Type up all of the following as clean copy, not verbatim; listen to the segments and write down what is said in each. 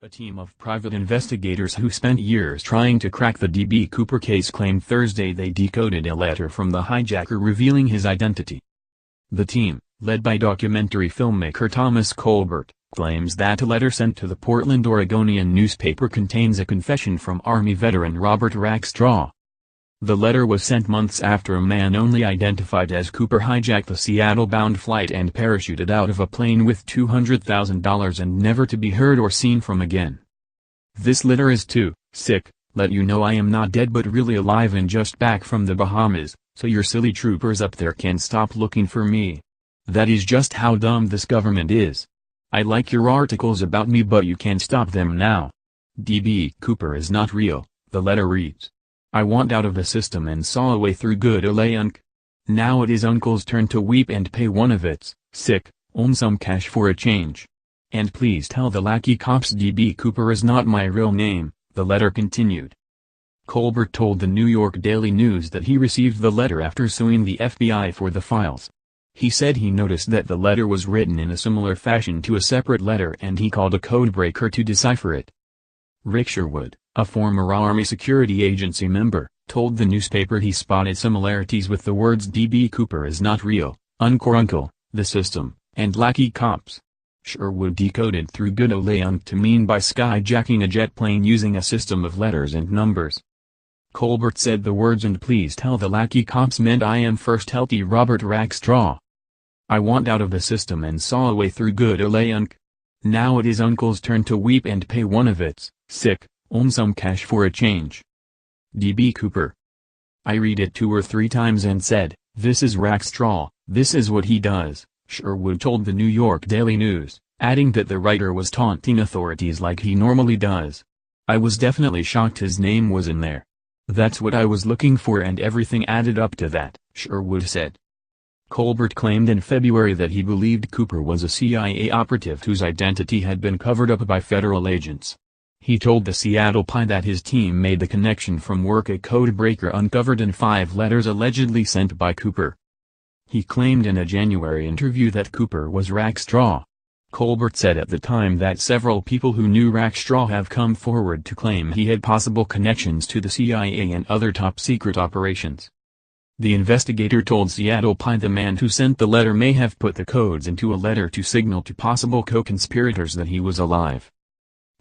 A team of private investigators who spent years trying to crack the D.B. Cooper case claimed Thursday they decoded a letter from the hijacker revealing his identity. The team, led by documentary filmmaker Thomas Colbert, claims that a letter sent to the Portland Oregonian Newspaper contains a confession from Army veteran Robert Rackstraw. The letter was sent months after a man only identified as Cooper hijacked the Seattle-bound flight and parachuted out of a plane with $200,000 and never to be heard or seen from again. "This letter is to, sick, let you know I am not dead but really alive and just back from the Bahamas, so your silly troopers up there can stop looking for me. That is just how dumb this government is. I like your articles about me but you can't stop them now. D.B. Cooper is not real," the letter reads. "I want out of the system and saw a way through good ole Unc. Now it is Uncle's turn to weep and pay one of its, sick, own some cash for a change. And please tell the lackey cops D.B. Cooper is not my real name," the letter continued. Colbert told the New York Daily News that he received the letter after suing the FBI for the files. He said he noticed that the letter was written in a similar fashion to a separate letter and he called a codebreaker to decipher it. Rick Sherwood, a former Army Security Agency member, told the newspaper he spotted similarities with the words D.B. Cooper is not real, Uncle, the system, and lackey cops. Sherwood decoded through good ole Unc to mean by skyjacking a jet plane using a system of letters and numbers. Colbert said the words "and please tell the lackey cops" meant I am first healthy Robert Rackstraw. "I want out of the system and saw a way through good ole Unc. Now it is Uncle's turn to weep and pay one of its, sick, own some cash for a change. D.B. Cooper." I read it 2 or 3 times and said, "This is Rackstraw, this is what he does," Sherwood told the New York Daily News, adding that the writer was taunting authorities like he normally does. "I was definitely shocked his name was in there. That's what I was looking for and everything added up to that," Sherwood said. Colbert claimed in February that he believed Cooper was a CIA operative whose identity had been covered up by federal agents. He told the Seattle Pie that his team made the connection from work a codebreaker uncovered in 5 letters allegedly sent by Cooper. He claimed in a January interview that Cooper was Rackstraw. Colbert said at the time that several people who knew Rackstraw have come forward to claim he had possible connections to the CIA and other top-secret operations. The investigator told Seattle Pie the man who sent the letter may have put the codes into a letter to signal to possible co-conspirators that he was alive.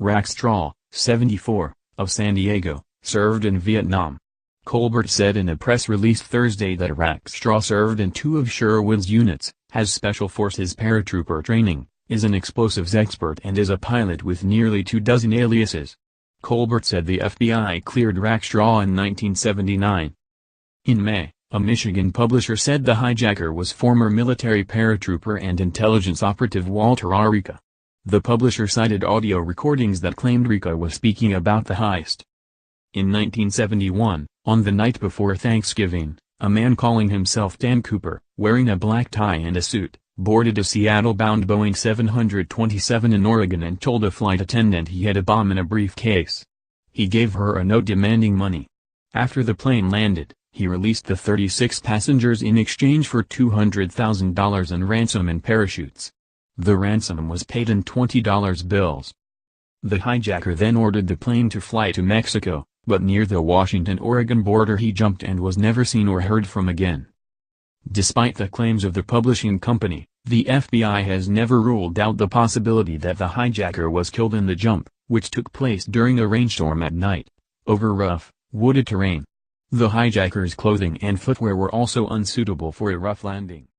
Rackstraw, 74, of San Diego, served in Vietnam. Colbert said in a press release Thursday that Rackstraw served in 2 of Sherwood's units, has Special Forces paratrooper training, is an explosives expert and is a pilot with nearly 24 aliases. Colbert said the FBI cleared Rackstraw in 1979. In May, a Michigan publisher said the hijacker was former military paratrooper and intelligence operative Walter Ricca. The publisher cited audio recordings that claimed Ricca was speaking about the heist. In 1971, on the night before Thanksgiving, a man calling himself Dan Cooper, wearing a black tie and a suit, boarded a Seattle-bound Boeing 727 in Oregon and told a flight attendant he had a bomb in a briefcase. He gave her a note demanding money. After the plane landed, he released the 36 passengers in exchange for $200,000 in ransom and parachutes. The ransom was paid in $20 bills. The hijacker then ordered the plane to fly to Mexico, but near the Washington-Oregon border he jumped and was never seen or heard from again. Despite the claims of the publishing company, the FBI has never ruled out the possibility that the hijacker was killed in the jump, which took place during a rainstorm at night, over rough, wooded terrain. The hijacker's clothing and footwear were also unsuitable for a rough landing.